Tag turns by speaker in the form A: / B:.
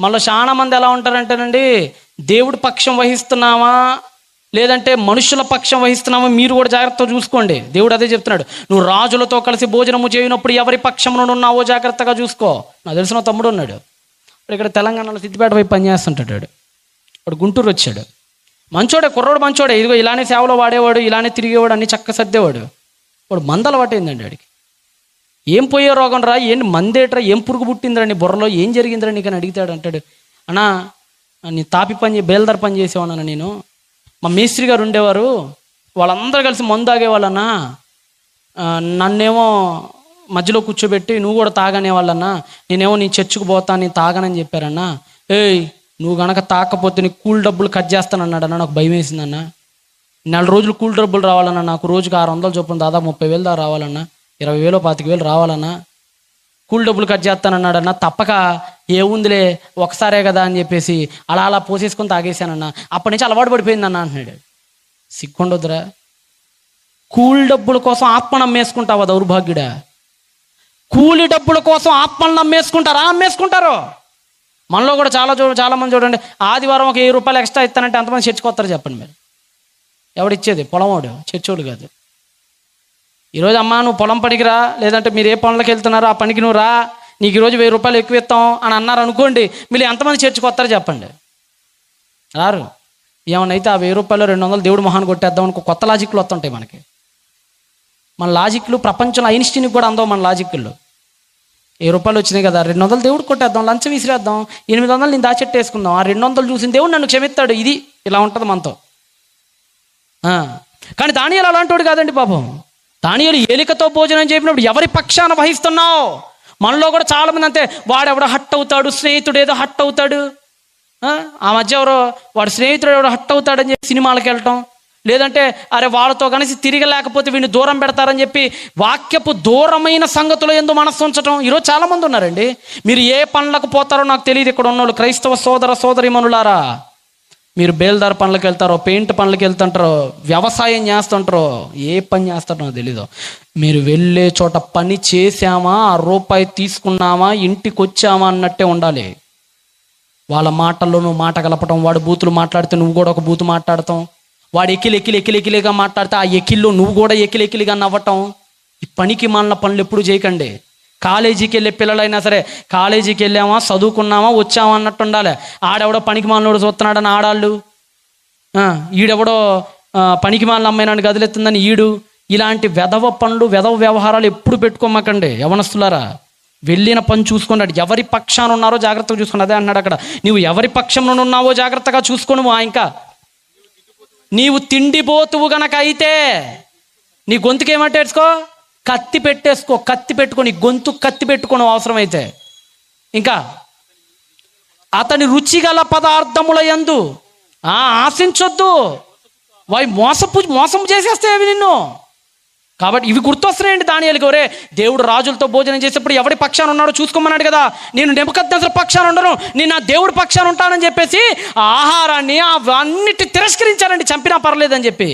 A: మళ్ళీ చాలా మంది ఎలా ఉంటారంటేనండి, దేవుడి పక్షం వహిస్తున్నామా లేదంటే మనుషుల పక్షం వహిస్తున్నామా మీరు కూడా జాగ్రత్తగా చూసుకోండి. దేవుడు అదే చెప్తున్నాడు, నువ్వు రాజులతో కలిసి భోజనము చేయనప్పుడు ఎవరి పక్షంలో ఉన్నావో జాగ్రత్తగా చూసుకో. నాకు తెలిసిన తమ్ముడు ఉన్నాడు, ఇక్కడ తెలంగాణలో సిద్దిపేట వైపు పనిచేస్తుంటాడు. వాడు గుంటూరు వచ్చాడు, మంచోడే, కుర్రోడు మంచోడే, ఇదిగో ఇలానే సేవలో వాడేవాడు, ఇలానే తిరిగేవాడు, అన్ని చక్క సర్దేవాడు. వాడు మందలు పట్టేందండి వాడికి. ఏం పోయే రోగం రా, ఏంటి మందేట్రా, ఏం పురుగు పుట్టిందిరా నీ బుర్రలో, ఏం జరిగిందిరా నీకు అని అడిగితాడు. అంటాడు, అన్నా నీ తాపి పని బేల్దార్ పని చేసేవాడినా నేను, మా మేస్త్రి గారు ఉండేవారు, వాళ్ళందరూ కలిసి మందు తాగేవాళ్ళన్నా, నన్నేమో మధ్యలో కూర్చోబెట్టి నువ్వు కూడా తాగనేవాళ్ళన్నా, నేనేమో నీ చర్చికి పోతా నేను తాగనని చెప్పారన్నా. ఏయ్ నువ్వు గనక తాకపోతే నీ కూల్ డబ్బులు కట్ చేస్తానన్నాడు అన్న. నాకు భయం వేసిందన్న. 4 రోజులు కూల్ డబ్బులు రావాలన్నా, నాకు రోజుకి 600 చొప్పున దాదాపు 30,000 దాకా రావాలన్నా, 20,000 25,000 రావాలన్నా, కూల్ డబ్బులు కట్ చేస్తానన్నాడన్నా. తప్పక ఏముందిలే ఒకసారే కదా అని చెప్పేసి అలా పోసేసుకొని తాగేశానన్నా. అప్పటి నుంచి అలవాటు పడిపోయిందన్న అంటున్నాడు. సిగ్గుండొద్దురా, కూల్ డబ్బుల కోసం ఆత్మను అమ్మేసుకుంటావా దౌర్భాగ్యుడా? కూలి డబ్బుల కోసం ఆత్మలను అమ్మేసుకుంటారా? అమ్మేసుకుంటారు. మనలో కూడా చాలామంది చూడండి, ఆదివారం ఒక 1000 రూపాయలు ఎక్స్ట్రా ఇస్తానంటే ఎంతమంది చర్చికి చెప్పండి మీరు? ఎవడిచ్చేది? పొలంవాడు, చర్చోడు కాదు. ఈరోజు అమ్మా నువ్వు పొలం పనికి రా, లేదంటే మీరు ఏ పనులకు వెళ్తున్నారో ఆ పనికి నువ్వు రా, నీకు ఈరోజు 1000 రూపాయలు ఎక్కువ ఇస్తాం అని అన్నారు అనుకోండి, మీరు ఎంతమంది చర్చికి వస్తారో చెప్పండి? రారు. ఏమన్నా అయితే ఆ 1000 రూపాయలు 200 దేవుడు మొహాన్ని కొట్టేద్దాం అనుకో కొత్త లాజిక్లు వస్తుంటాయి మనకి. మన లాజిక్లు ప్రపంచంలో ఐన్స్టీన్కి కూడా అందవు మన లాజిక్లు. 1000 రూపాయలు వచ్చినాయి కదా, 200 దేవుడు కొట్టేద్దాం, లంచం విసిరేద్దాం, 800 నేను దాచెట్టేసుకుందాం, ఆ 200 చూసిన దేవుడు నన్ను క్షమిస్తాడు. ఇది ఇలా ఉంటుంది మనతో. కానీ దానియేలు అలాంటి కాదండి పాపం. దానియేలు ఏలికతో భోజనం చెప్పినప్పుడు ఎవరి పక్షాన వహిస్తున్నావు? మనలో కూడా చాలామంది అంతే, వాడెవడో హట్ అవుతాడు, స్నేహితుడు ఏదో హట్ అవుతాడు. ఆ మధ్య ఎవరో వాడు స్నేహితుడు ఎవడో హట్ అవుతాడని చెప్పి సినిమాలకు వెళ్ళటం, లేదంటే అరే వాళ్ళతో కలిసి తిరగలేకపోతే వీడిని దూరం పెడతారని చెప్పి వాక్యపు దూరమైన సంగతులు ఎందు మనస్సు ఉంచటం. ఈరోజు చాలామంది ఉన్నారండి. మీరు ఏ పనులకు పోతారో నాకు తెలియదు. ఇక్కడ ఉన్నోళ్ళు క్రైస్తవ సోదర సోదరీమణులారా, మీరు బేల్దార్ పనులకు వెళ్తారో, పెయింట్ పనులకు వెళ్తుంటారో, వ్యవసాయం చేస్తుంటారో, ఏ పని చేస్తారో నాకు తెలీదు. మీరు వెళ్ళే చోట పని చేసామా, ఆ రూపాయి తీసుకున్నామా, ఇంటికి వచ్చామా అన్నట్టే ఉండాలి. వాళ్ళ మాటల్లో నువ్వు మాట కలపటం, వాడు బూతులు మాట్లాడితే నువ్వు కూడా ఒక బూతు మాట్లాడతాం, వాడు ఎక్కిలిగా మాట్లాడితే ఆ ఎక్కిల్లో నువ్వు కూడా ఎక్కిలిగా నవ్వటం. ఈ పనికి మాలిన పనులు ఎప్పుడు చేయకండి. కాలేజీకి వెళ్ళే పిల్లలైనా సరే, కాలేజీకి వెళ్ళామా, చదువుకున్నామా, వచ్చామా అన్నట్టు ఉండాలి. ఆడెవడో పనికి మాలినోడు చూస్తున్నాడని ఆడాళ్ళు, ఈడెవడో పనికి మాలిన అమ్మాయినాడు గదిలెత్తుందని ఈడు, ఇలాంటి వెధవ పనులు వెధవ వ్యవహారాలు ఎప్పుడు పెట్టుకోమాకండి యవనస్తులారా. వెళ్ళిన పని చూసుకోండి. ఎవరి పక్షాన ఉన్నారో జాగ్రత్తగా చూసుకోండి. అదే అన్నాడు అక్కడ, నువ్వు ఎవరి పక్షంలో ఉన్నావో జాగ్రత్తగా చూసుకోను. ఇంకా నీవు తిండిపోతువు గనక అయితే నీ గొంతుకు ఏమంటేసుకో, కత్తి పెట్టేసుకో, కత్తి పెట్టుకో, నీ గొంతు కత్తి పెట్టుకోను అవసరమైతే. ఇంకా అతని రుచిగల పదార్థముల యందు ఆశించొద్దు, వాయి మోసం చేసేస్తాయి అవి నిన్ను. కాబట్టి ఇవి గుర్తొస్తున్నాయండి దానియేలుకి. ఒరే దేవుడు రాజులతో భోజనం చేసేప్పుడు ఎవడి పక్షాన ఉన్నాడో చూసుకోమన్నాడు కదా. నేను నెబుకద్నెజరు పక్షాన ఉండను, నేను నా దేవుడి పక్షాన ఉంటానని చెప్పేసి ఆ ఆహారాన్ని అవన్నిటి తిరస్కరించారండి, చంపినా పర్లేదని చెప్పి.